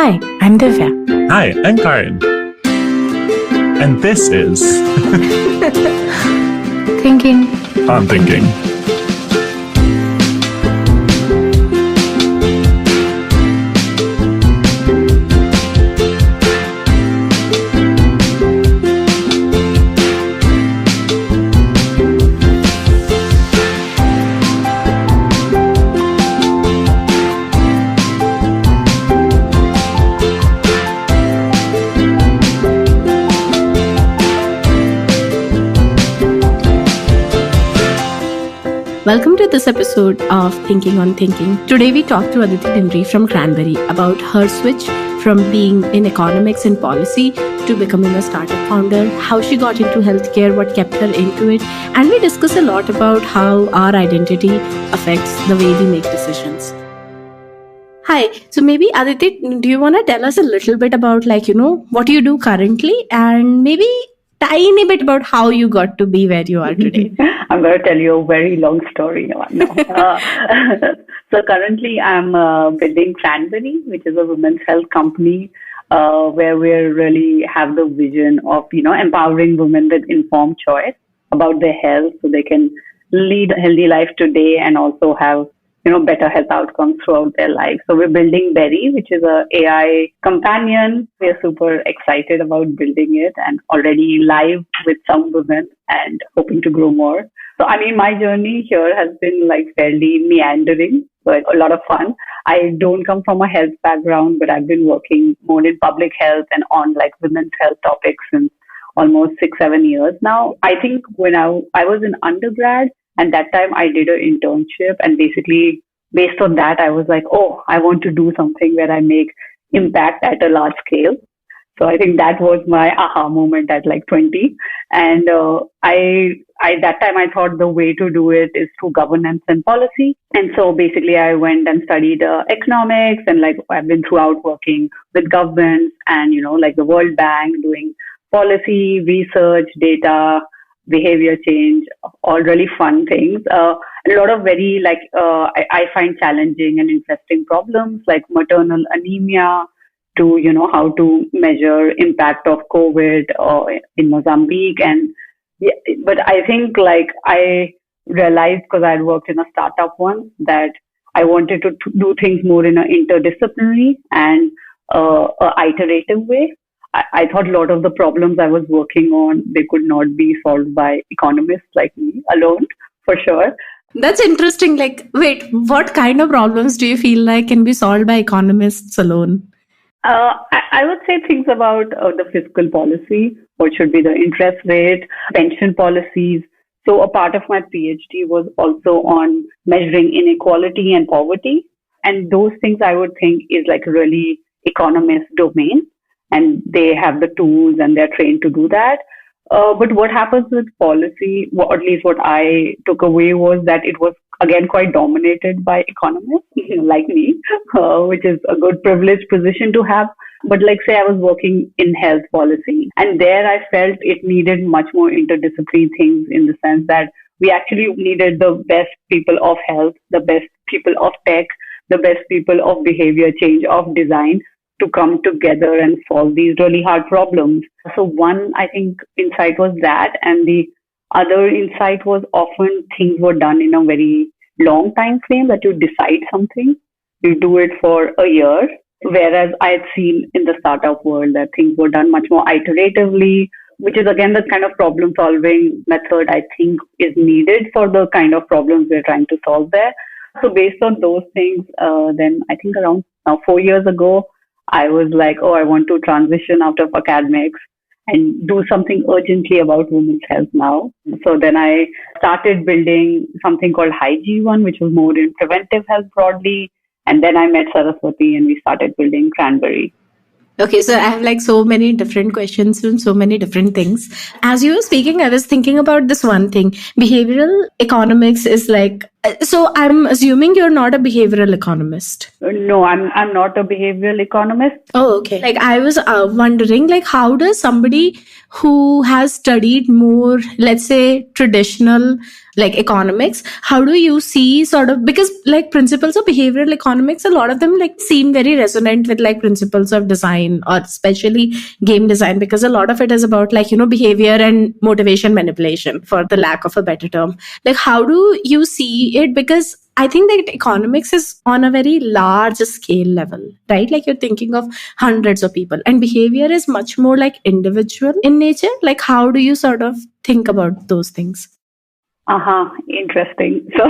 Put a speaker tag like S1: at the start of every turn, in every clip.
S1: Hi, I'm Divya.
S2: Hi, I'm Karan. And this is
S1: Thinking
S2: On Thinking.
S1: Welcome to this episode of Thinking on Thinking. Today we talk to Aditi Dimri from Cranberry about her switch from being in economics and policy to becoming a startup founder, how she got into healthcare, what kept her into it, and we discuss a lot about how our identity affects the way we make decisions. Hi, so maybe Aditi, do you want to tell us a little bit about what you do currently and maybe tiny bit about how you got to be where you are today?
S3: I'm going to tell you a very long story. No. So currently I'm building Cranberry, which is a women's health company where we really have the vision of, empowering women with informed choice about their health so they can lead a healthy life today and also have better health outcomes throughout their life. So we're building Berry, which is a AI companion. We're super excited about building it and already live with some women and hoping to grow more. So, my journey here has been fairly meandering, but a lot of fun. I don't come from a health background, but I've been working more in public health and on women's health topics since almost 6-7 years now. I think when I was in undergrad, and that time I did an internship, and basically based on that, I was like, oh, I want to do something where I make impact at a large scale. So I think that was my aha moment at 20. And that time I thought the way to do it is through governance and policy. And so basically I went and studied economics, and I've been throughout working with governments and, the World Bank, doing policy, research, data, behavior change, all really fun things. A lot of very I find challenging and interesting problems like maternal anemia, to how to measure impact of COVID in Mozambique. And but I think I realized, because I had worked in a startup once, that I wanted to do things more in an interdisciplinary and a iterative way. I thought a lot of the problems I was working on, they could not be solved by economists like me alone, for sure.
S1: That's interesting. Wait, what kind of problems do you feel like can be solved by economists alone?
S3: I would say things about the fiscal policy, what should be the interest rate, pension policies. So a part of my PhD was also on measuring inequality and poverty. And those things I would think is really economist domain. And they have the tools and they're trained to do that. But what happens with policy, or at least what I took away, was that it was again quite dominated by economists like me, which is a good privileged position to have. But say I was working in health policy, and there I felt it needed much more interdisciplinary things, in the sense that we actually needed the best people of health, the best people of tech, the best people of behavior change, of design, to come together and solve these really hard problems. So one, I think, insight was that. And the other insight was often things were done in a very long time frame, that you decide something, you do it for a year. Whereas I had seen in the startup world that things were done much more iteratively, which is again the kind of problem solving method I think is needed for the kind of problems we're trying to solve there. So based on those things, then I think around 4 years ago, I was like, oh, I want to transition out of academics and do something urgently about women's health now. So then I started building something called Hyg1, which was more in preventive health broadly. And then I met Saraswati and we started building Cranberry.
S1: Okay, so I have so many different questions and so many different things. As you were speaking, I was thinking about this one thing. Behavioral economics is So I'm assuming you're not a behavioral economist.
S3: No, I'm not a behavioral economist.
S1: Oh, okay. Like I was wondering, like, how does somebody who has studied more, let's say, traditional like economics, how do you see sort of, because like principles of behavioral economics, a lot of them like seem very resonant with like principles of design or especially game design, because a lot of it is about like, behavior and motivation manipulation, for the lack of a better term. Like, how do you see it? Because I think that economics is on a very large scale level, right? Like you're thinking of hundreds of people, and behavior is much more like individual in nature. Like, how do you sort of think about those things?
S3: Interesting. So,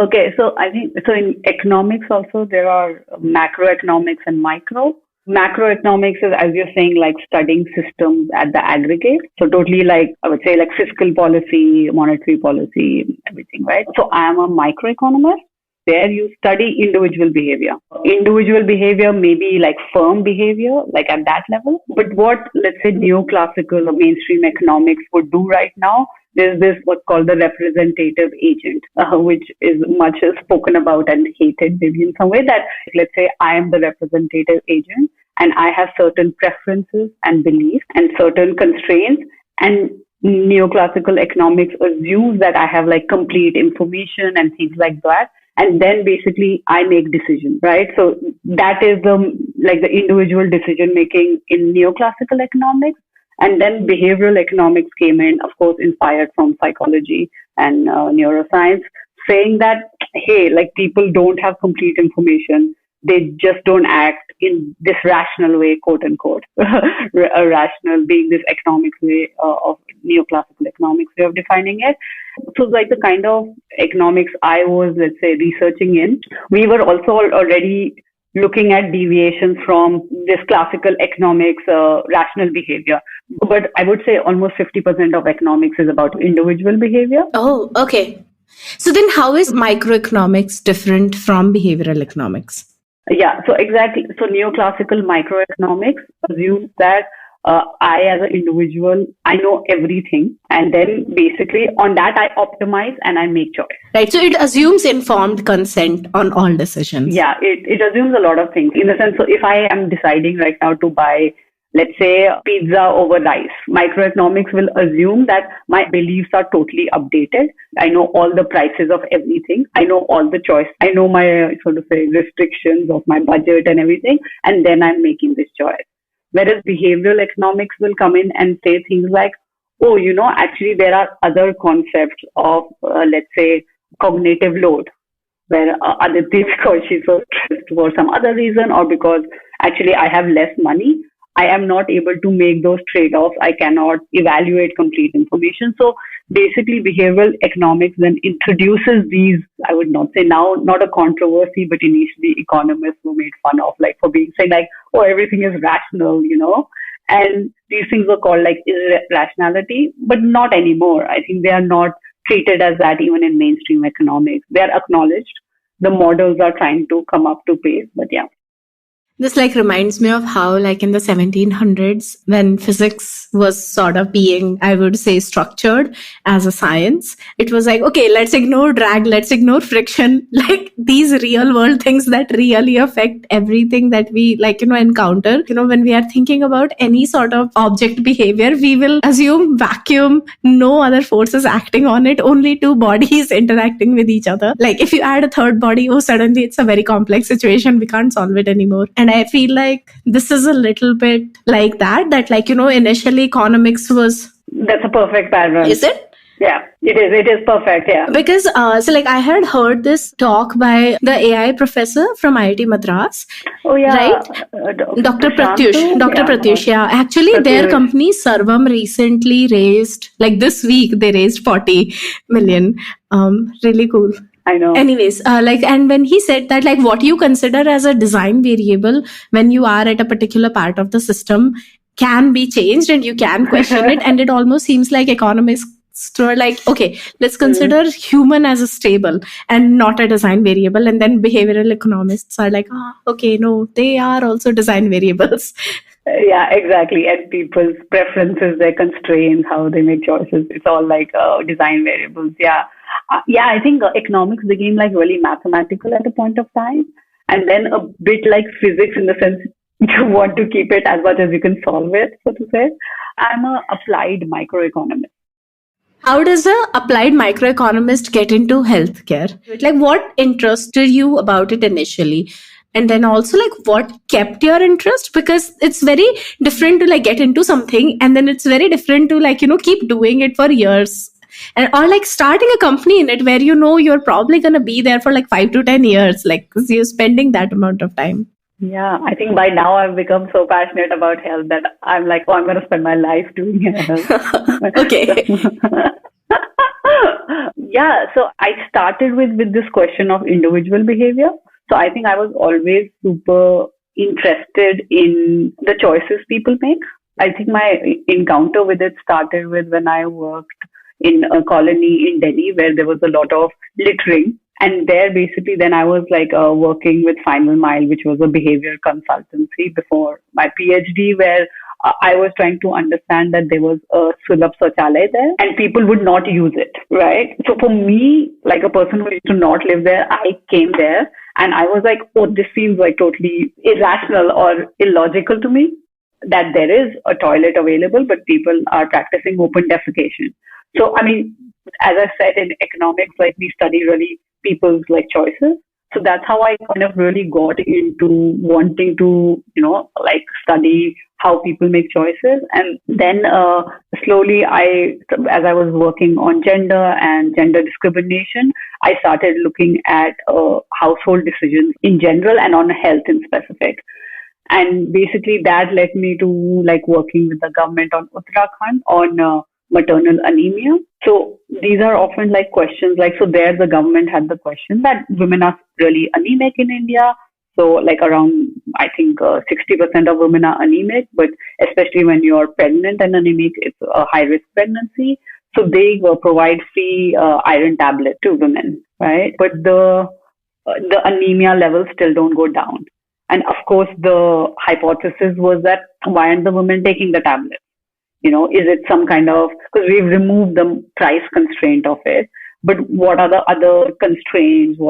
S3: okay. So I think, so in economics also there are macroeconomics and micro. Macroeconomics is, as you're saying, like studying systems at the aggregate. So totally like, I would say like fiscal policy, monetary policy, everything, right? So I am a microeconomist. There you study individual behavior. Individual behavior may be like firm behavior, like at that level. But what, let's say, neoclassical or mainstream economics would do right now, there's this what's called the representative agent, which is much spoken about and hated maybe in some way, that let's say I am the representative agent and I have certain preferences and beliefs and certain constraints, and neoclassical economics assumes that I have like complete information and things like that. And then basically I make decisions, right? So that is the individual decision making in neoclassical economics. And then behavioral economics came in, of course, inspired from psychology and neuroscience, saying that, hey, like people don't have complete information. They just don't act in this rational way, quote unquote. A rational being this economics way of neoclassical economics way of defining it. So like the kind of economics I was, let's say, researching in, we were also already looking at deviations from this classical economics rational behavior. But I would say almost 50% of economics is about individual behavior.
S1: Oh, okay. So then how is microeconomics different from behavioral economics?
S3: Yeah, so exactly. So neoclassical microeconomics assumes that I, as an individual, I know everything. And then basically on that, I optimize and I make choice.
S1: Right. So it assumes informed consent on all decisions.
S3: Yeah, it assumes a lot of things. In the sense, so if I am deciding right now to buy, let's say, pizza over rice, microeconomics will assume that my beliefs are totally updated. I know all the prices of everything. I know all the choice. I know my sort of say restrictions of my budget and everything. And then I'm making this choice. Whereas behavioral economics will come in and say things like, oh, actually there are other concepts of, let's say, cognitive load, where Aditi, because she's so stressed for some other reason, or because actually I have less money, I am not able to make those trade-offs. I cannot evaluate complete information. So basically behavioral economics then introduces these, I would not say now, not a controversy, but initially economists were made fun of, like for being saying like, oh, everything is rational, and these things were called like irrationality, but not anymore. I think they are not treated as that even in mainstream economics. They are acknowledged. The models are trying to come up to pace, but yeah.
S1: This like reminds me of how like in the 1700s when physics was sort of being, I would say, structured as a science, it was like, okay, let's ignore drag, let's ignore friction, like these real world things that really affect everything that we like, encounter. When we are thinking about any sort of object behavior, we will assume vacuum, no other forces acting on it, only two bodies interacting with each other. Like if you add a third body, oh, suddenly it's a very complex situation. We can't solve it anymore. And I feel like this is a little bit like that like, initially economics was...
S3: That's a perfect pattern.
S1: Is it?
S3: Yeah, it is. It is perfect. Yeah.
S1: Because, so like I had heard this talk by the AI professor from IIT Madras.
S3: Oh, yeah.
S1: Right? Dr. Pratyush. Dr.
S3: Yeah.
S1: Pratyush, yeah. Actually,
S3: Pratyush.
S1: Their company, Sarvam, recently raised, like this week, they raised 40 million. Really cool.
S3: I know.
S1: Anyways, and when he said that, like, what you consider as a design variable when you are at a particular part of the system can be changed and you can question it. And it almost seems like economists are like, okay, let's consider human as a stable and not a design variable. And then behavioral economists are like, okay, no, they are also design variables.
S3: Yeah, exactly. And people's preferences, their constraints, how they make choices. It's all like design variables. Yeah. Yeah, I think economics became like really mathematical at a point of time. And then a bit like physics in the sense you want to keep it as much as you can solve it, so to say. I'm a applied microeconomist.
S1: How does a applied microeconomist get into healthcare? Like, what interested you about it initially? And then also, like, what kept your interest? Because it's very different to like get into something, and then it's very different to like, keep doing it for years. And or like starting a company in it where you're probably gonna be there for like 5 to 10 years, like 'cause you're spending that amount of time.
S3: Yeah, I think by now I've become so passionate about health that I'm like, oh, I'm going to spend my life doing health.
S1: Okay.
S3: Yeah, so I started with this question of individual behavior. So I think I was always super interested in the choices people make. I think my encounter with it started with when I worked in a colony in Delhi where there was a lot of littering. And there, basically, then I was like working with Final Mile, which was a behavior consultancy before my PhD, where I was trying to understand that there was a Sulabh Sauchalaya there and people would not use it, right? So for me, like a person who used to not live there, I came there and I was like, oh, this seems like totally irrational or illogical to me that there is a toilet available, but people are practicing open defecation. So, I mean, as I said in economics, like we study really people's like choices. So that's how I kind of really got into wanting to, like study how people make choices. And then slowly as I was working on gender and gender discrimination, I started looking at household decisions in general and on health in specific. And basically that led me to like working with the government on Uttarakhand on maternal anemia. So these are often like questions like, so there the government had the question that women are really anemic in India. So like around, I think 60% of women are anemic, but especially when you're pregnant and anemic, it's a high risk pregnancy. So they provide free iron tablet to women, right? But the anemia levels still don't go down. And of course, the hypothesis was that why aren't the women taking the tablet? Is it some kind of, because we've removed the price constraint of it, but what are the other constraints?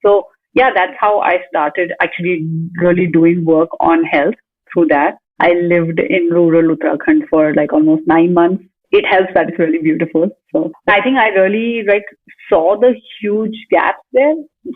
S3: So yeah, that's how I started actually really doing work on health through that. I lived in rural Uttarakhand for like almost 9 months. It helps that it's really beautiful. So I think I really like saw the huge gaps there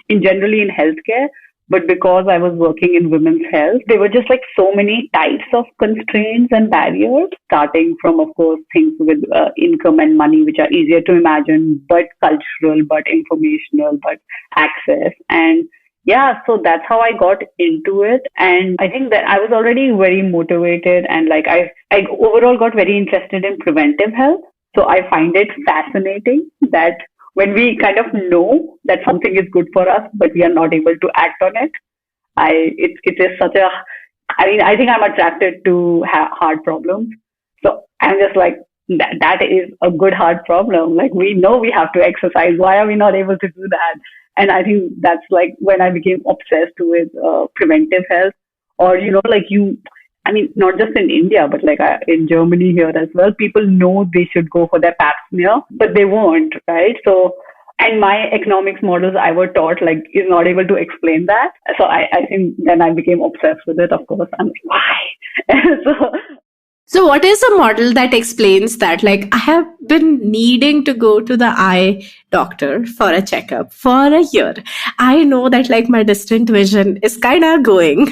S3: in generally in healthcare. But because I was working in women's health, there were just like so many types of constraints and barriers, starting from, of course, things with income and money, which are easier to imagine, but cultural, but informational, but access. And yeah, so that's how I got into it. And I think that I was already very motivated and like I overall got very interested in preventive health. So I find it fascinating that when we kind of know that something is good for us, but we are not able to act on it, it is such a. I mean, I think I'm attracted to hard problems. So I'm just like that is a good hard problem. Like we know we have to exercise. Why are we not able to do that? And I think that's like when I became obsessed with preventive health, or like you. I mean, not just in India, but like in Germany here as well, people know they should go for their pap smear, but they won't, right? So, and my economics models I were taught like is not able to explain that. So I think then I became obsessed with it. Of course, I'm like, why? so
S1: So, what is a model that explains that? Like, I have been needing to go to the eye doctor for a checkup for a year. I know that, like, my distant vision is kind of going,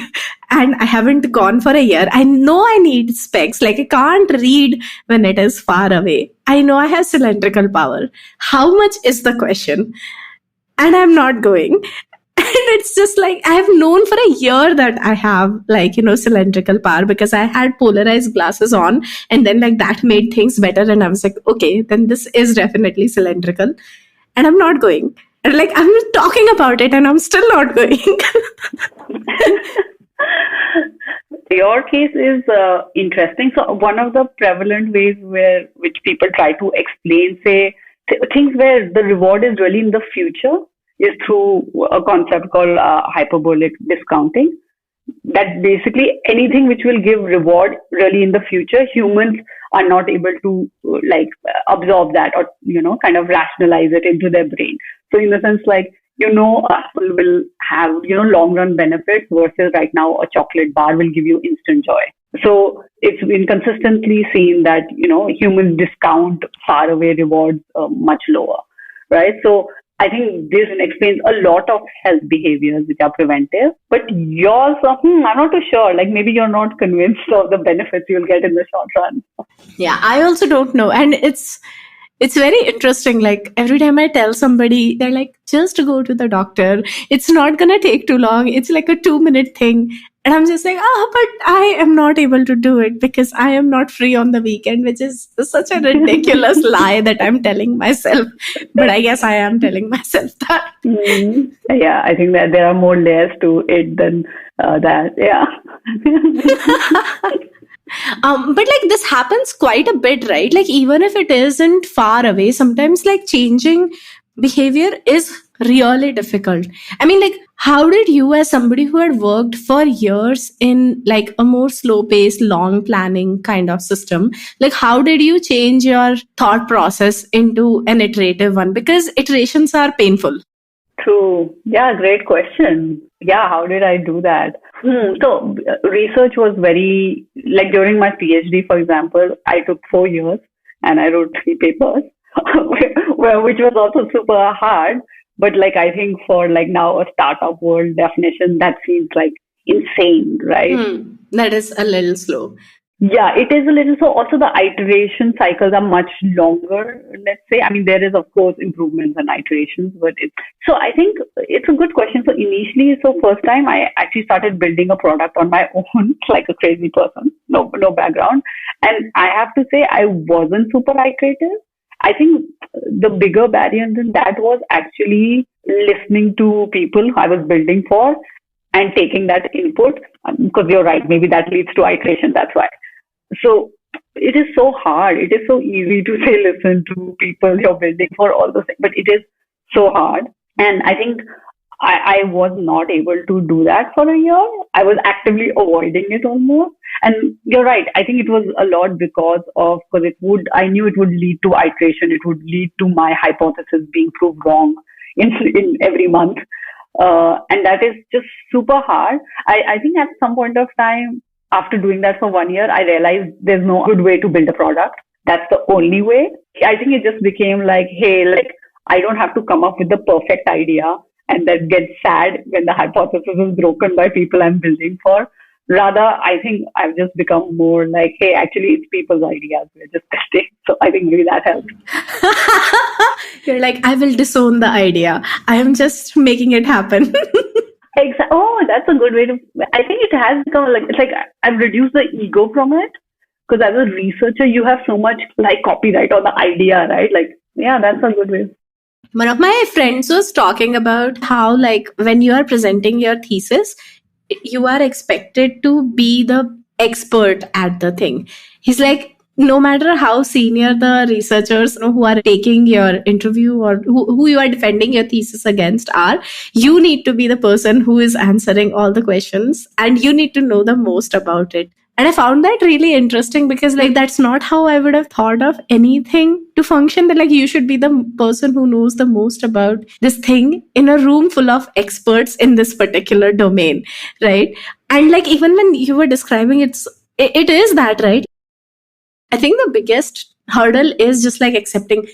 S1: and I haven't gone for a year. I know I need specs. Like, I can't read when it is far away. I know I have cylindrical power. How much is the question? And I'm not going. And it's just like I have known for a year that I have like cylindrical power because I had polarized glasses on, and then like that made things better, and I was like, okay, then this is definitely cylindrical, and I'm not going. And like I'm talking about it and I'm still not going.
S3: your case is interesting. So one of the prevalent ways which people try to explain, say, things where the reward is really in the future is through a concept called hyperbolic discounting. that basically anything which will give reward really in the future, humans are not able to like absorb that, or kind of rationalize it into their brain. So in the sense, like, apple will have long run benefits, versus right now a chocolate bar will give you instant joy. So it's been consistently seen that humans discount far away rewards much lower, right? So I think this explains a lot of health behaviors which are preventive. But yours, I'm not too sure. Like, maybe you're not convinced of the benefits you'll get in the short run.
S1: Yeah, I also don't know. And it's very interesting. Like every time I tell somebody, they're like, just go to the doctor. It's not gonna take too long. It's like a 2 minute thing. And I'm just like, but I am not able to do it because I am not free on the weekend, which is such a ridiculous lie that I'm telling myself. But I guess I am telling myself that.
S3: Yeah, I think that there are more layers to it than that. Yeah.
S1: But like this happens quite a bit, right? Like even if it isn't far away, sometimes like changing behavior is really difficult. I mean, like, how did you, as somebody who had worked for years in like a more slow paced, long planning kind of system, like how did you change your thought process into an iterative one? Because iterations are painful.
S3: True. Yeah, great question. Yeah, how did I do that? So research was very, like, during my PhD, for example, I took 4 years and I wrote 3 papers, which was also super hard. But like, I think for like now a startup world definition, that seems like insane, right?
S1: That is a little slow.
S3: Yeah, it is a little. So also the iteration cycles are much longer, let's say. I mean, there is of course improvements and iterations, but so I think it's a good question. So initially, so first time I actually started building a product on my own, like a crazy person, no background. And I have to say I wasn't super iterative. I think the bigger barrier than that was actually listening to people I was building for and taking that input. Because you're right, maybe that leads to iteration. That's why. So it is so hard. It is so easy to say, listen to people you're building for, all those things, but it is so hard. And I think I was not able to do that for a year. I was actively avoiding it almost. And you're right. I think it was a lot because I knew it would lead to iteration. It would lead to my hypothesis being proved wrong in every month. And that is just super hard. I think at some point of time, after doing that for 1 year, I realized there's no good way to build a product. That's the only way. I think it just became like, hey, like, I don't have to come up with the perfect idea and then get sad when the hypothesis is broken by people I'm building for. Rather, I think I've just become more like, hey, actually, it's people's ideas. We're just testing. So I think maybe that helps.
S1: You're like, I will disown the idea. I am just making it happen.
S3: Oh, that's a good way to. I think it has become like, it's like I've reduced the ego from it, because as a researcher, you have so much like copyright on the idea, right? Like, yeah, that's a good way.
S1: One of my friends was talking about how, like, when you are presenting your thesis, you are expected to be the expert at the thing. He's like, no matter how senior the researchers who are taking your interview or who you are defending your thesis against are, you need to be the person who is answering all the questions and you need to know the most about it. And I found that really interesting because, like, that's not how I would have thought of anything to function. That, like, you should be the person who knows the most about this thing in a room full of experts in this particular domain, right? And like, even when you were describing it is that, right? I think the biggest hurdle is just like accepting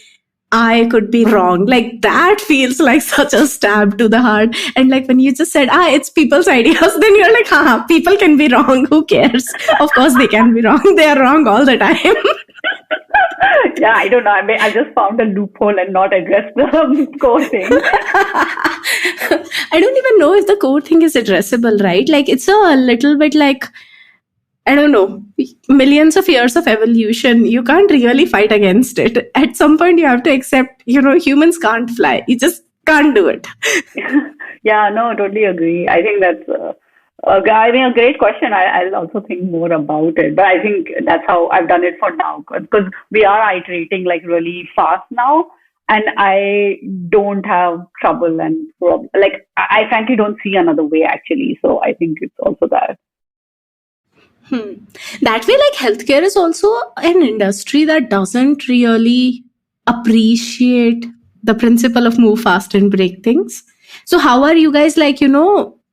S1: I could be wrong. Like, that feels like such a stab to the heart. And like, when you just said, it's people's ideas, then you're like, people can be wrong. Who cares? Of course they can be wrong. They are wrong all the time.
S3: Yeah, I don't know. I mean, I just found a loophole and not addressed the core thing.
S1: I don't even know if the core thing is addressable, right? Like, it's a little bit like, I don't know, millions of years of evolution. You can't really fight against it. At some point, you have to accept, humans can't fly. You just can't do it.
S3: Yeah, no, totally agree. I think that's a great question. I'll also think more about it. But I think that's how I've done it for now. Because we are iterating like really fast now. and I don't have trouble and like I frankly don't see another way actually. So I think it's also that.
S1: Hmm. That way, like healthcare is also an industry that doesn't really appreciate the principle of move fast and break things. So, how are you guys, like,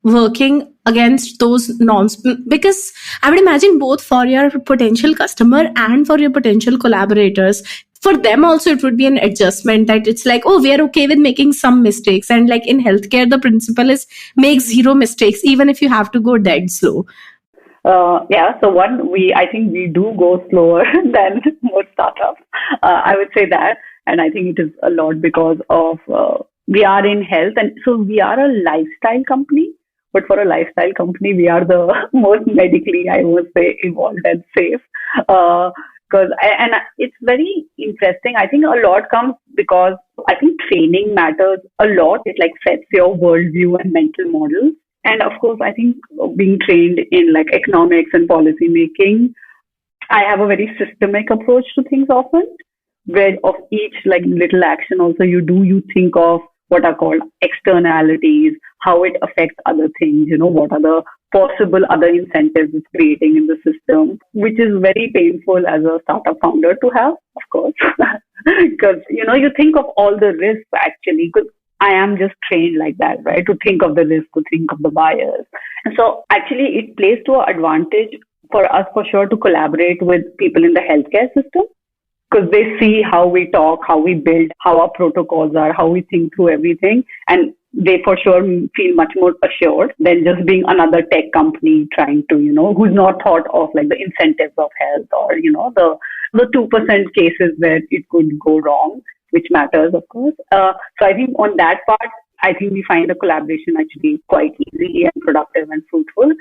S1: working against those norms? Because I would imagine both for your potential customer and for your potential collaborators, for them also it would be an adjustment that it's like, oh, we are okay with making some mistakes. And like in healthcare, the principle is make zero mistakes, even if you have to go dead slow.
S3: Yeah, so I think we do go slower than most startups. I would say that, and I think it is a lot because of we are in health, and so we are a lifestyle company. But for a lifestyle company, we are the most medically, I would say, evolved and safe. Because and it's very interesting. I think a lot comes because I think training matters a lot. It like sets your worldview and mental models. And of course, I think being trained in like economics and policy making, I have a very systemic approach to things often, where of each like little action also you think of what are called externalities, how it affects other things, what are the possible other incentives it's creating in the system, which is very painful as a startup founder to have, of course, because you think of all the risks actually, because I am just trained like that, right? To think of the risk, to think of the buyers. And so actually it plays to our advantage for us for sure to collaborate with people in the healthcare system because they see how we talk, how we build, how our protocols are, how we think through everything. And they for sure feel much more assured than just being another tech company trying to, who's not thought of like the incentives of health or, the 2% cases where it could go wrong, which matters, of course. So I think on that part, I think we find the collaboration actually quite easy and productive and fruitful.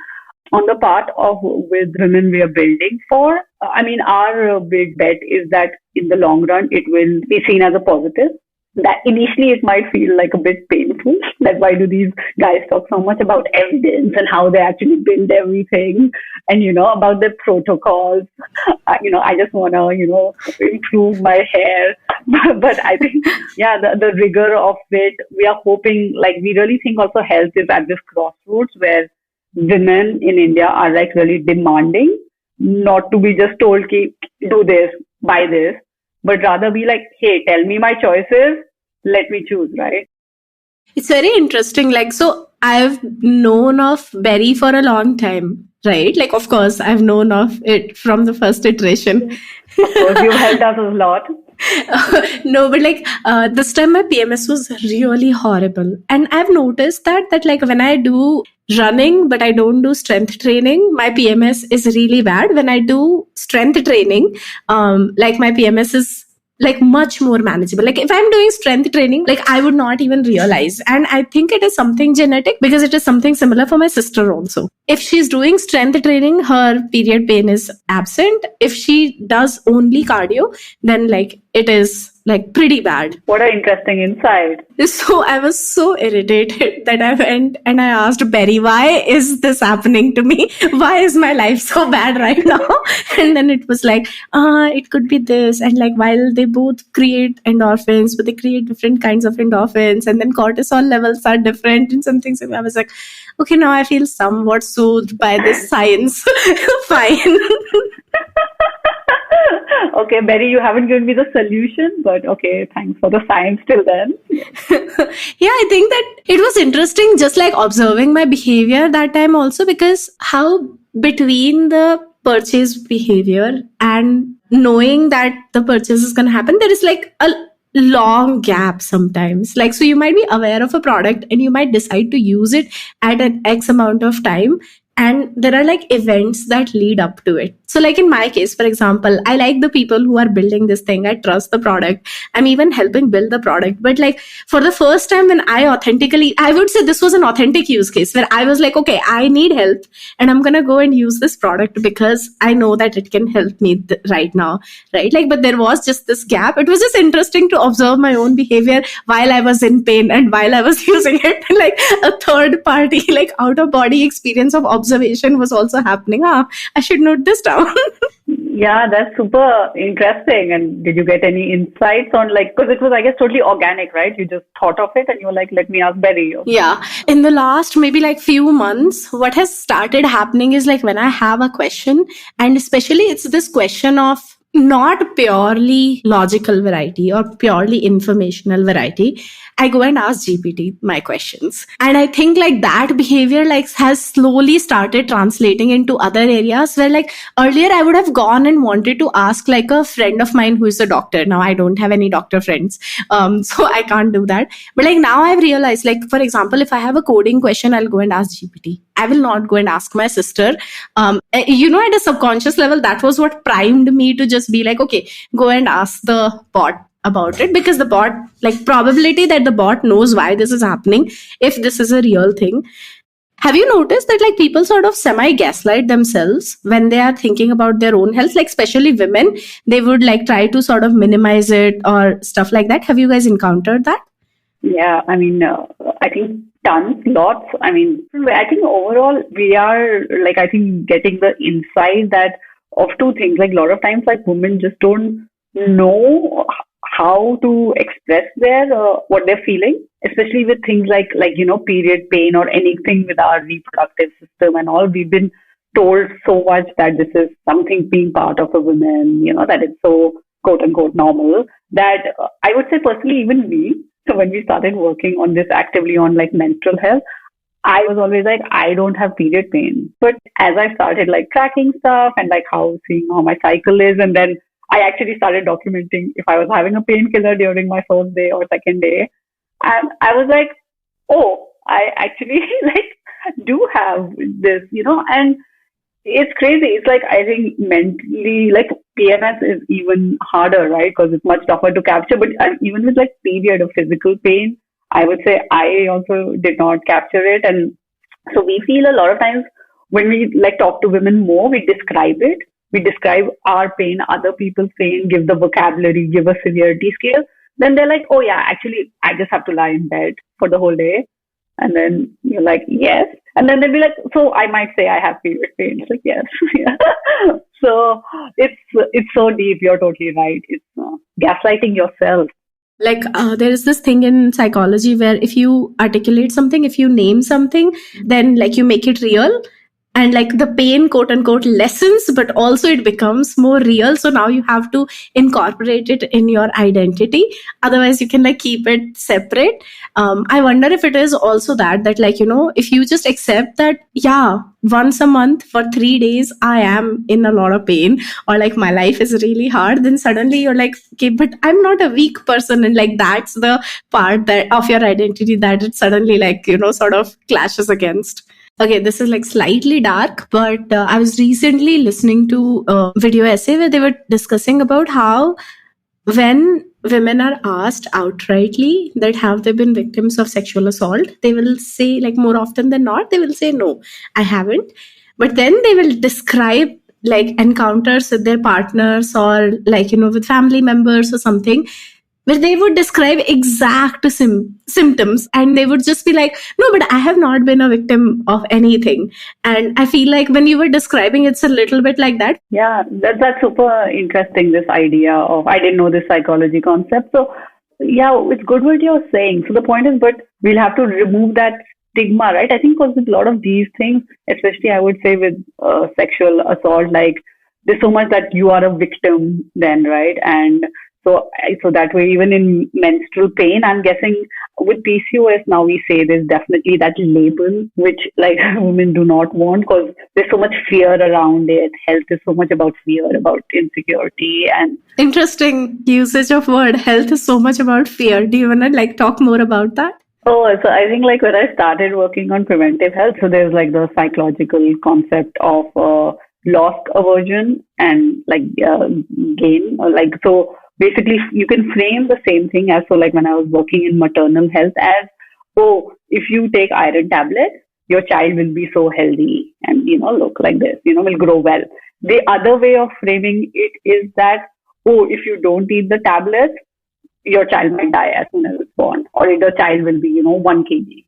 S3: On the part of with women we are building for, I mean, our big bet is that in the long run, it will be seen as a positive. That initially it might feel like a bit painful. That why do these guys talk so much about evidence and how they actually build everything and, about their protocols. I just want to, improve my hair. But I think, yeah, the rigor of it, we are hoping, like, we really think also health is at this crossroads where women in India are like really demanding not to be just told, ki, do this, buy this, but rather be like, hey, tell me my choices, let me choose, right?
S1: It's very interesting. Like, so I've known of Berry for a long time, right? Like, of course, I've known of it from the first iteration.
S3: Of course, you've helped us a lot.
S1: No, but like this time my PMS was really horrible, and I've noticed that like when I do running but I don't do strength training, my PMS is really bad. When I do strength training, like my PMS is like much more manageable. Like if I'm doing strength training, like I would not even realize. And I think it is something genetic because it is something similar for my sister also. If she's doing strength training, her period pain is absent. If she does only cardio, then like it is like pretty bad.
S3: What an interesting insight.
S1: So I was so irritated that I went and I asked Berry, why is this happening to me? Why is my life so bad right now? And then it was like, it could be this. And like while they both create endorphins, but they create different kinds of endorphins, and then cortisol levels are different and something. So I was like, okay, now I feel somewhat soothed by this science. Fine.
S3: Okay, Berry, you haven't given me the solution, but okay, thanks for the science till then.
S1: Yeah, I think that it was interesting just like observing my behavior that time also, because how between the purchase behavior and knowing that the purchase is going to happen, there is like a long gap sometimes. Like, so you might be aware of a product and you might decide to use it at an X amount of time, and there are like events that lead up to it. So like in my case, for example, I like the people who are building this thing. I trust the product. I'm even helping build the product. But like for the first time when I would say this was an authentic use case where I was like, okay, I need help and I'm going to go and use this product because I know that it can help me right now. Right. Like, but there was just this gap. It was just interesting to observe my own behavior while I was in pain and while I was using it. Like a third party, like out of body experience of observing observation was also happening. I should note this down.
S3: Yeah, that's super interesting. And did you get any insights on like, because it was, I guess, totally organic, right? You just thought of it and you were like, let me ask Berry.
S1: Yeah. In the last maybe like few months, what has started happening is like when I have a question, and especially it's this question of not purely logical variety or purely informational variety, I go and ask GPT my questions. And I think like that behavior like has slowly started translating into other areas where like earlier I would have gone and wanted to ask like a friend of mine who is a doctor. Now I don't have any doctor friends. So I can't do that. But like now I've realized, like, for example, if I have a coding question, I'll go and ask GPT. I will not go and ask my sister. At a subconscious level, that was what primed me to just be like, okay, go and ask the bot about it, because the bot, like, probability that the bot knows why this is happening, if this is a real thing. Have you noticed that like people sort of semi gaslight themselves when they are thinking about their own health, like especially women, they would like try to sort of minimize it or stuff like that? Have you guys encountered that?
S3: Yeah, I mean, I think tons, lots. I mean, I think overall we are like, I think getting the insight that of two things. Like a lot of times, like women just don't know how to express their what they're feeling, especially with things like period pain or anything with our reproductive system and all. We've been told so much that this is something being part of a woman, that it's so quote unquote normal that I would say personally, even me. So when we started working on this actively on like menstrual health, I was always like, I don't have period pain. But as I started like tracking stuff and like seeing how my cycle is, and then I actually started documenting if I was having a painkiller during my first day or second day. And I was like, oh, I actually like do have this, and it's crazy. It's like, I think mentally, like PMS is even harder, right? Because it's much tougher to capture. But even with like period of physical pain, I would say I also did not capture it. And so we feel a lot of times when we like talk to women more, we describe it. We describe our pain, other people's pain, give the vocabulary, give a severity scale. Then they're like, oh yeah, actually, I just have to lie in bed for the whole day. And then you're like, yes. And then they'll be like, so I might say I have period pain. It's like, yes. Yeah. So it's so deep. You're totally right. It's gaslighting yourself.
S1: Like there is this thing in psychology where if you articulate something, if you name something, then like you make it real, and like the pain quote unquote lessens, but also it becomes more real. So now you have to incorporate it in your identity, otherwise you can like keep it separate. I wonder if it is also that like, if you just accept that, yeah, once a month for 3 days I am in a lot of pain, or like my life is really hard, then suddenly you're like, okay, but I'm not a weak person. And like that's the part that of your identity that it suddenly like, sort of clashes against. Okay, this is like slightly dark, but I was recently listening to a video essay where they were discussing about how when women are asked outrightly that have they been victims of sexual assault, they will say, like, more often than not, they will say, no, I haven't. But then they will describe like encounters with their partners or like, with family members or something, where they would describe exact symptoms, and they would just be like, no, but I have not been a victim of anything. And I feel like when you were describing, it's a little bit like that.
S3: Yeah, that's super interesting, this idea of, I didn't know this psychology concept. So yeah, it's good what you're saying. So the point is, but we'll have to remove that stigma, right? I think because with a lot of these things, especially I would say with sexual assault, like there's so much that you are a victim then, right? And so that way, even in menstrual pain, I'm guessing with PCOS now we say there's definitely that label which like women do not want, because there's so much fear around it. Health is so much about fear, about insecurity, and
S1: interesting usage of word. Health is so much about fear. Do you want to like talk more about that?
S3: Oh, so I think like when I started working on preventive health, so there's like the psychological concept of loss aversion and like gain, or like so. Basically, you can frame the same thing as, so like when I was working in maternal health as, oh, if you take iron tablets, your child will be so healthy and, look like this, will grow well. The other way of framing it is that, oh, if you don't eat the tablets, your child might die as soon as it's born, or the child will be, 1 kg.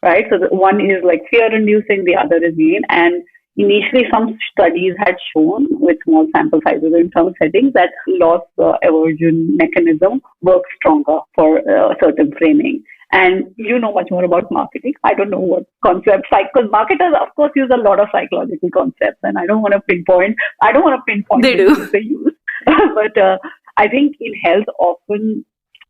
S3: right? So one is like fear-inducing, the other is gain. And initially, some studies had shown with small sample sizes in some settings that loss aversion mechanism works stronger for certain framing. And you know much more about marketing. I don't know what concepts, because marketers, of course, use a lot of psychological concepts, and I don't want to pinpoint. I don't want to pinpoint
S1: They
S3: which
S1: do.
S3: they use, but I think in health, often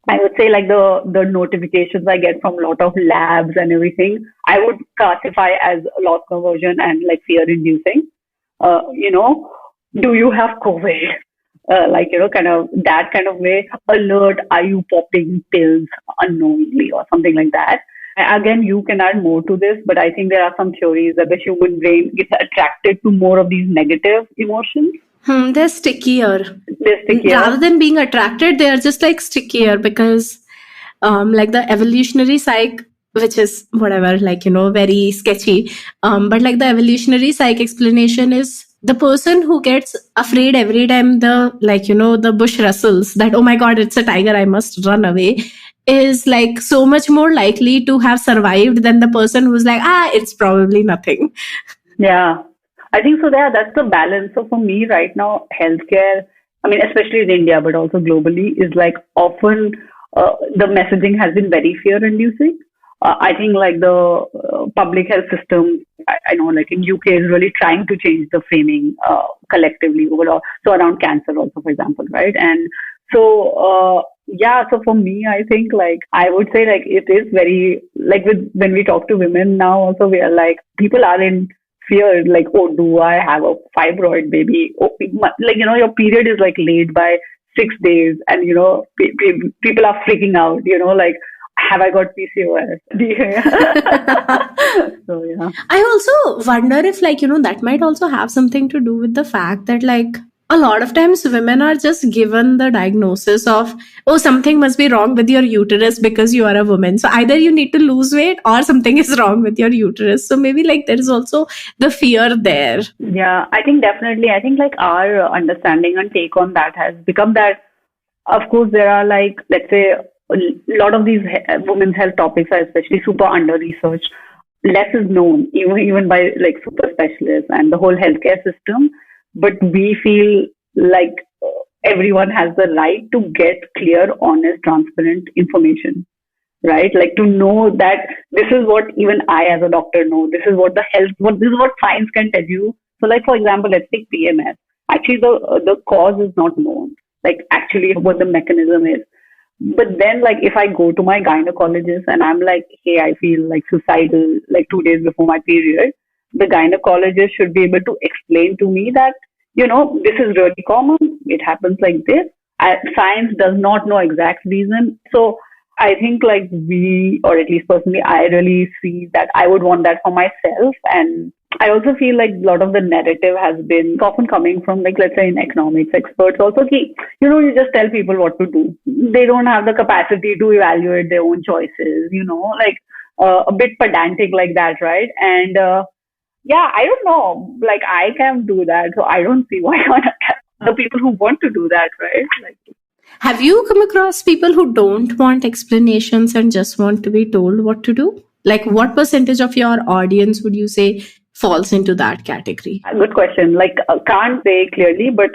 S3: I would say like the notifications I get from a lot of labs and everything, I would classify as loss aversion and like fear inducing. You know, do you have COVID? Like, you know, kind of that kind of way. Alert, are you popping pills unknowingly or something like that? Again, you can add more to this, but I think there are some theories that the human brain gets attracted to more of these negative emotions.
S1: They're stickier.
S3: They're stickier.
S1: Rather than being attracted, they are just like stickier because like the evolutionary psych, which is whatever, like, you know, very sketchy. But like the evolutionary psych explanation is the person who gets afraid every time the, like, you know, the bush rustles, that, oh my God, it's a tiger, I must run away, is like so much more likely to have survived than the person who's like, it's probably nothing.
S3: Yeah, I think so. Yeah, that's the balance. So for me right now, healthcare, I mean, especially in India, but also globally, is like often the messaging has been very fear-inducing. I think like the public health system, I know like in UK is really trying to change the framing collectively overall. So around cancer also, for example, right? And so yeah, so for me, I think like I would say like it is very like when we talk to women now also we are like people are in fear like, oh, do I have a fibroid baby? Oh, like, you know, your period is like late by 6 days and, you know, people are freaking out, you know, like, have I got PCOS? So, yeah.
S1: I also wonder if, like, you know, that might also have something to do with the fact that, like, a lot of times women are just given the diagnosis of, oh, something must be wrong with your uterus because you are a woman. So either you need to lose weight or something is wrong with your uterus. So maybe like there is also the fear there.
S3: Yeah, I think definitely. I think like our understanding and take on that has become that, of course, there are like, let's say, a lot of these women's health topics are especially super under researched. Less is known, even by like super specialists and the whole healthcare system. But we feel like everyone has the right to get clear, honest, transparent information, right? Like to know that this is what even I as a doctor know. This is what this is what science can tell you. So like, for example, let's take PMS. Actually, the cause is not known, like actually what the mechanism is. But then like if I go to my gynecologist and I'm like, hey, I feel like suicidal like 2 days before my period, the gynecologist should be able to explain to me that, you know, this is really common. It happens like this. Science does not know exact reason. So I think like or at least personally, I really see that I would want that for myself. And I also feel like a lot of the narrative has been often coming from like, let's say in economics experts also, you know, you just tell people what to do. They don't have the capacity to evaluate their own choices, you know, like a bit pedantic like that, right? And yeah, I don't know, like I can do that. So I don't see why not the people who want to do that, right? Like,
S1: have you come across people who don't want explanations and just want to be told what to do? Like, what percentage of your audience would you say falls into that category?
S3: Good question. Like, can't say clearly, but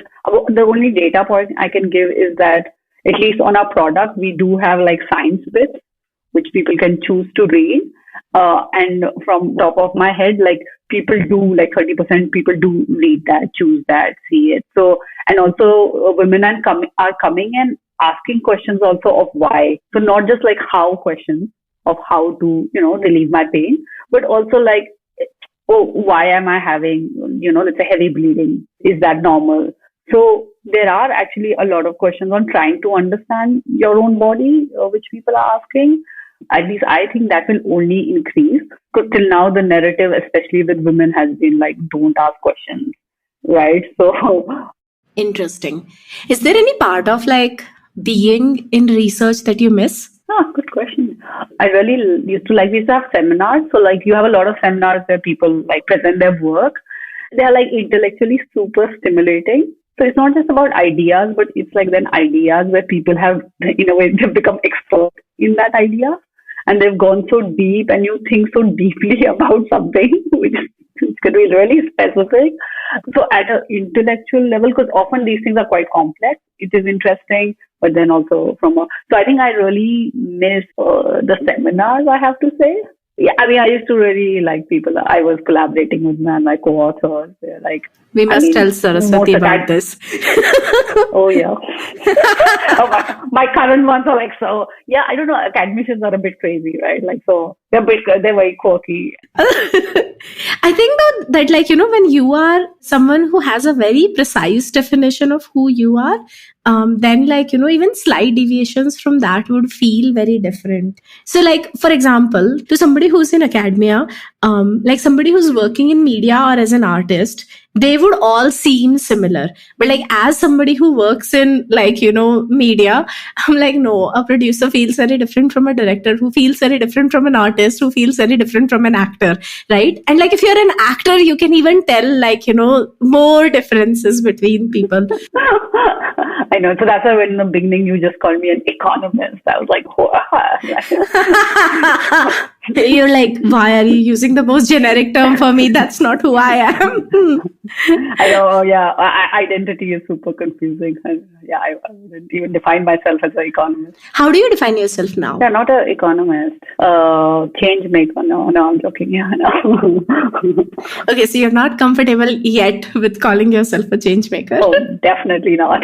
S3: the only data point I can give is that at least on our product, we do have like science bits, which people can choose to read. And from top of my head, like people do, like 30% people do read that, choose that, see it. So, and also women are coming and asking questions also of why. So not just like how questions of how to, you know, relieve my pain, but also like, oh, why am I having, you know, let's say heavy bleeding? Is that normal? So there are actually a lot of questions on trying to understand your own body, which people are asking. At least I think that will only increase because till now the narrative, especially with women, has been like, don't ask questions, right? So
S1: interesting. Is there any part of like being in research that you miss?
S3: good question. I really used to have seminars. So like you have a lot of seminars where people like present their work. They are like intellectually super stimulating. So it's not just about ideas, but it's like then ideas where people have, in a way, they've become expert in that idea. and they've gone so deep, and you think so deeply about something, which could be really specific. So at an intellectual level, because often these things are quite complex, it is interesting, but then also so I think I really miss the seminars, I have to say. Yeah, I mean, I used to really like people I was collaborating with, and my co-authors. They're like,
S1: We must tell Saraswati about this.
S3: Oh, yeah. My current ones are like, so, yeah, I don't know, academicians are a bit crazy, right? Like, so they're very quirky.
S1: I think that like, when you are someone who has a very precise definition of who you are, then like, even slight deviations from that would feel very different. So like, for example, to somebody who's in academia, like somebody who's working in media or as an artist, they would all seem similar. But like as somebody who works in like, media, I'm like, no, a producer feels very different from a director, who feels very different from an artist, who feels very different from an actor, right? And like if you're an actor, you can even tell like, more differences between people.
S3: I know. So that's why when in the beginning you just called me an economist. I was like,
S1: You're like, why are you using the most generic term for me? That's not who I am.
S3: I know, yeah. Identity is super confusing. Yeah, I wouldn't even define myself as an economist.
S1: How do you define yourself now?
S3: Yeah, not an economist. Change maker. No, I'm joking. Yeah, no.
S1: Okay, so you're not comfortable yet with calling yourself a change maker?
S3: Oh, definitely not.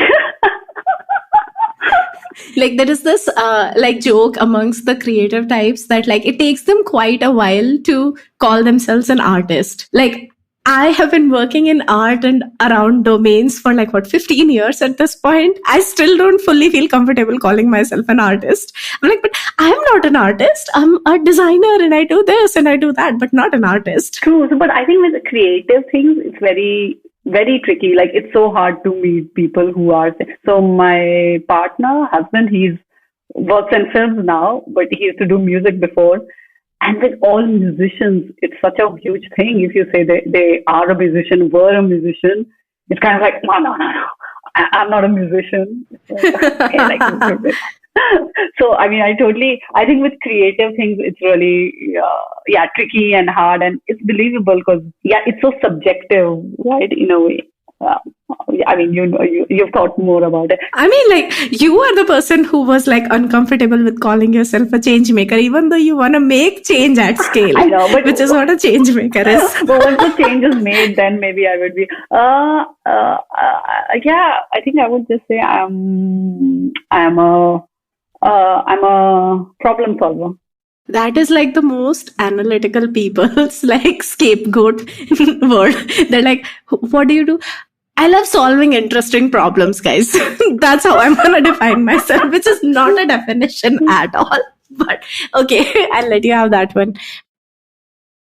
S1: Like there is this like joke amongst the creative types that like it takes them quite a while to call themselves an artist. Like I have been working in art and around domains for like 15 years at this point. I still don't fully feel comfortable calling myself an artist. I'm like, but I'm not an artist. I'm a designer and I do this and I do that, but not an artist.
S3: True. So, but I think with the creative things, it's very, very tricky. Like it's so hard to meet people who are. So my husband, he's works in films now, but he used to do music before. And with all musicians, it's such a huge thing. If you say they are a musician, were a musician, it's kind of like, no. I'm not a musician. So, I mean, I think with creative things, it's really, tricky and hard. And it's believable because, it's so subjective, right, in a way. I mean, you've thought more about it.
S1: I mean, like, you are the person who was like uncomfortable with calling yourself a change maker, even though you want to make change at scale.
S3: I know, but
S1: which is what a change maker is.
S3: But once the change is made, then maybe I would be, I think I would just say I'm a problem solver.
S1: That is like the most analytical people's like scapegoat word. They're like, what do you do? I love solving interesting problems, guys. That's how I'm going to define myself, which is not a definition at all. But okay, I'll let you have that one.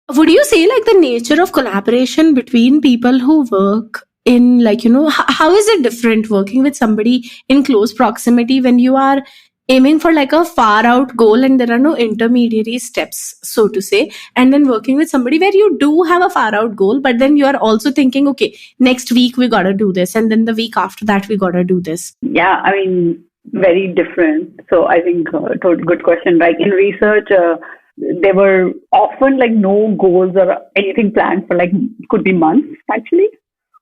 S1: Would you say like the nature of collaboration between people who work in like, how is it different working with somebody in close proximity when you are aiming for like a far out goal and there are no intermediary steps, so to say, and then working with somebody where you do have a far out goal, but then you are also thinking, okay, next week we got to do this. And then the week after that, we got to do this.
S3: Yeah, I mean, very different. So I think good question. Like in research, there were often like no goals or anything planned for like could be months actually,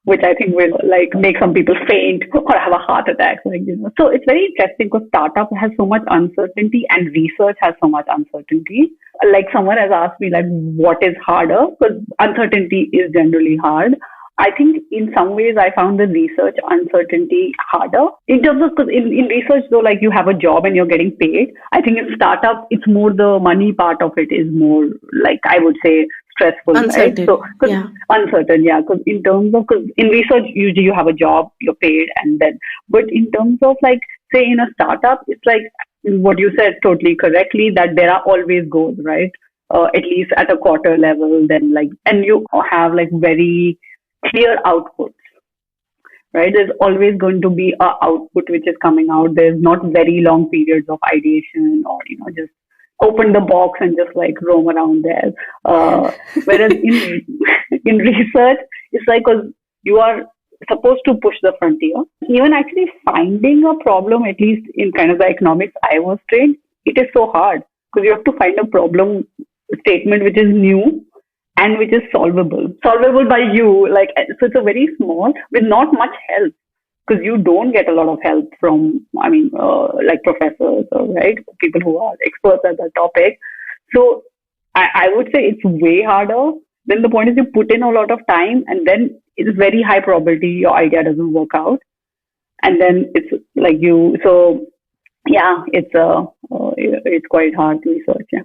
S3: which I think will like make some people faint or have a heart attack. Like, So it's very interesting because startup has so much uncertainty and research has so much uncertainty. Like someone has asked me like, what is harder? Because uncertainty is generally hard. I think in some ways I found the research uncertainty harder in terms of, because in research though, like you have a job and you're getting paid. I think in startup, it's more the money part of it is more like, I would say, stressful,
S1: uncertain.
S3: Right? So, uncertain, yeah. Because because in research, usually you have a job, you're paid, and then, but in terms of like, say in a startup, it's like what you said totally correctly, that there are always goals, right? At least at a quarter level, then like, and you have like very clear outputs, right? There's always going to be a output which is coming out. There's not very long periods of ideation or, just open the box and just like roam around there. Whereas in research, it's like, because you are supposed to push the frontier. Even actually finding a problem, at least in kind of the economics I was trained, it is so hard. because you have to find a problem statement which is new and which is solvable by you. Like, so it's a very small with not much help, because you don't get a lot of help from, like professors or right people who are experts at that topic. So I would say it's way harder. Then the point is you put in a lot of time, and then it's very high probability your idea doesn't work out, and then it's like you. So yeah, it's quite hard to research. Yeah.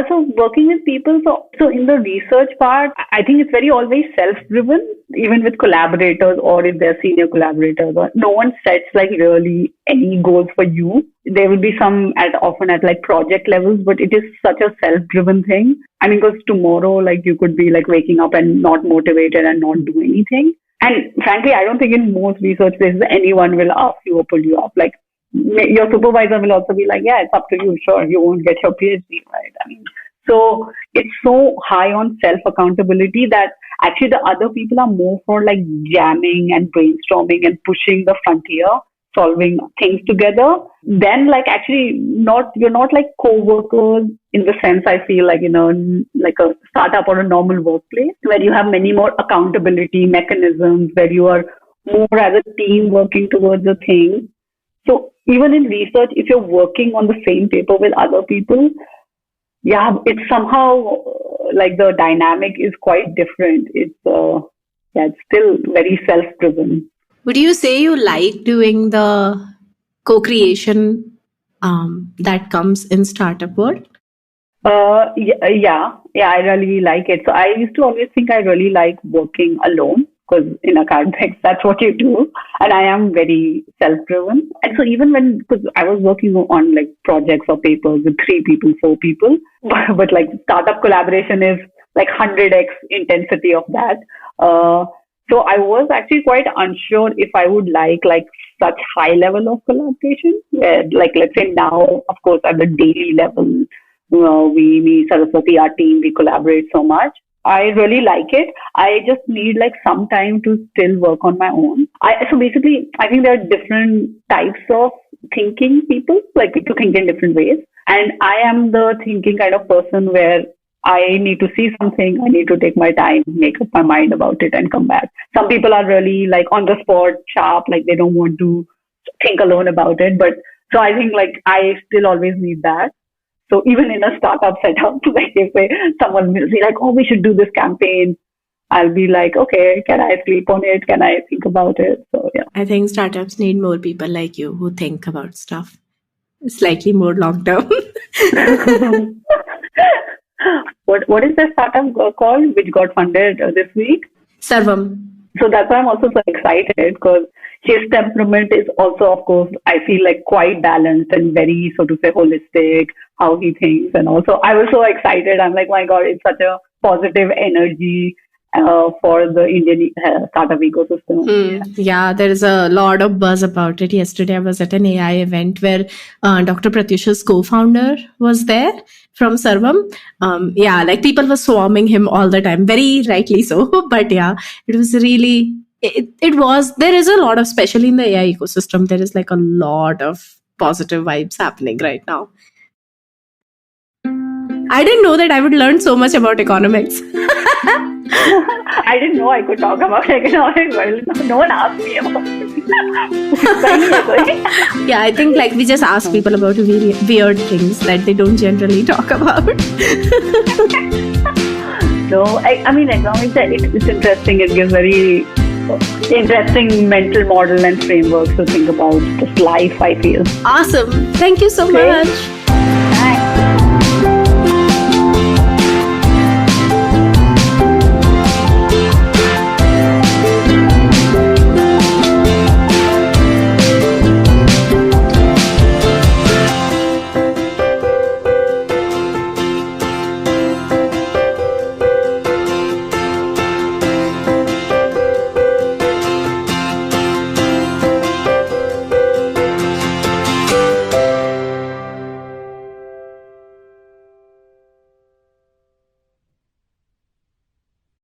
S3: So working with people, so in the research part, I think it's very always self-driven, even with collaborators or if they're senior collaborators. Or no one sets like really any goals for you. There will be some often at like project levels, but it is such a self-driven thing. I mean, because tomorrow, like you could be like waking up and not motivated and not do anything. And frankly, I don't think in most research places anyone will ask you or pull you up. Like your supervisor will also be like, yeah, it's up to you. Sure, you won't get your PhD, right? I mean, so it's so high on self-accountability that actually the other people are more for like jamming and brainstorming and pushing the frontier, solving things together. Then like actually you're not like co-workers in the sense I feel like, like a startup or a normal workplace where you have many more accountability mechanisms, where you are more as a team working towards a thing. So even in research, if you're working on the same paper with other people, yeah, it's somehow like the dynamic is quite different. It's still very self-driven.
S1: Would you say you like doing the co-creation that comes in startup world?
S3: Yeah, I really like it. So I used to always think I really like working alone, because in academics, that's what you do. And I am very self-driven. And so even because I was working on like projects or papers with 3 people, 4 people, but like startup collaboration is like 100x intensity of that. So I was actually quite unsure if I would like such high level of collaboration, where like, let's say now, of course, at the daily level, we Saraswati, our team, we collaborate so much. I really like it. I just need like some time to still work on my own. So basically, I think there are different types of thinking people, like people think in different ways. And I am the thinking kind of person where I need to see something, I need to take my time, make up my mind about it and come back. Some people are really like on the spot, sharp, like they don't want to think alone about it. But so I think like I still always need that. So even in a startup setup, like if someone will be like, oh, we should do this campaign, I'll be like, okay, can I sleep on it? Can I think about it? So yeah.
S1: I think startups need more people like you who think about stuff slightly more long term.
S3: What is the startup called which got funded this week?
S1: Sarvam.
S3: So that's why I'm also so excited, because his temperament is also, of course, I feel like quite balanced and very, so to say, holistic, how he thinks. And also, I was so excited. I'm like, my God, it's such a positive energy for the Indian startup ecosystem.
S1: Yeah, there is a lot of buzz about it. Yesterday, I was at an AI event where Dr. Pratyusha's co-founder was there from Sarvam. Yeah, like people were swarming him all the time, very rightly so. But yeah, it was really, there is a lot of, especially in the AI ecosystem, there is like a lot of positive vibes happening right now. I didn't know that I would learn so much about economics.
S3: I didn't know I could talk about economics. No one asked me about it.
S1: Yeah, I think like we just ask people about weird things that they don't generally talk about.
S3: No, I mean economics, it's interesting. It gives very interesting mental model and frameworks to think about just life, I feel.
S1: Awesome. Thank you so much.